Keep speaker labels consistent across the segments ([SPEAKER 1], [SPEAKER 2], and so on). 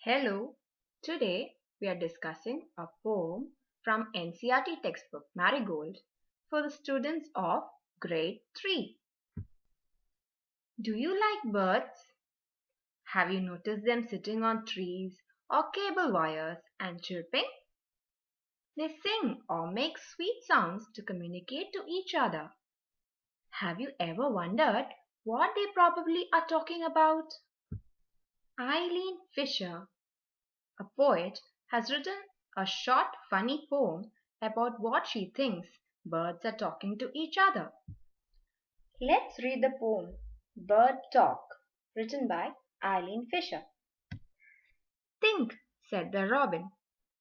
[SPEAKER 1] Hello, today we are discussing a poem from NCERT textbook Marigold for the students of grade 3. Do you like birds? Have you noticed them sitting on trees or cable wires and chirping? They sing or make sweet sounds to communicate to each other. Have you ever wondered what they probably are talking about? Eileen Fisher, a poet, has written a short, funny poem about what she thinks birds are talking to each other. Let's read the poem Bird Talk, written by Eileen Fisher. Think, said the robin.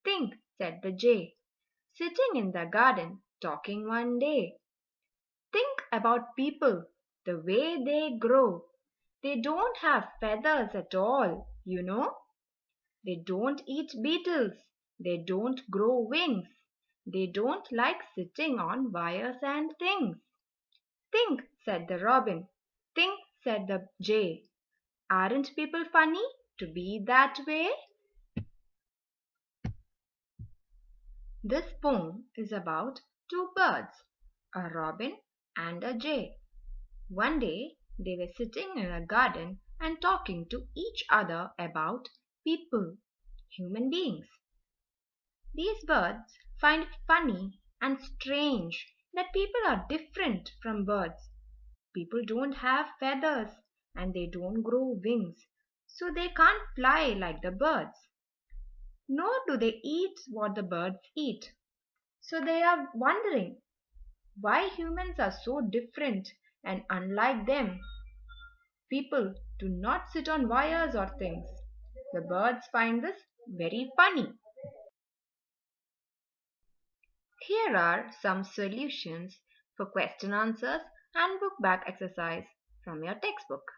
[SPEAKER 1] Think, said the jay, sitting in the garden, talking one day. Think about people, the way they grow. They don't have feathers at all, you know. They don't eat beetles. They don't grow wings. They don't like sitting on wires and things. Think, said the robin. Think, said the jay. Aren't people funny to be that way? This poem is about two birds, a robin and a jay. One day they were sitting in a garden and talking to each other about people, human beings. These birds find it funny and strange that people are different from birds. People don't have feathers and they don't grow wings, so they can't fly like the birds. Nor do they eat what the birds eat. So they are wondering why humans are so different and unlike them. People do not sit on wires or things. The birds find this very funny. Here are some solutions for question answers and book back exercise from your textbook.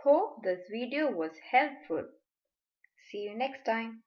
[SPEAKER 1] Hope this video was helpful. See you next time.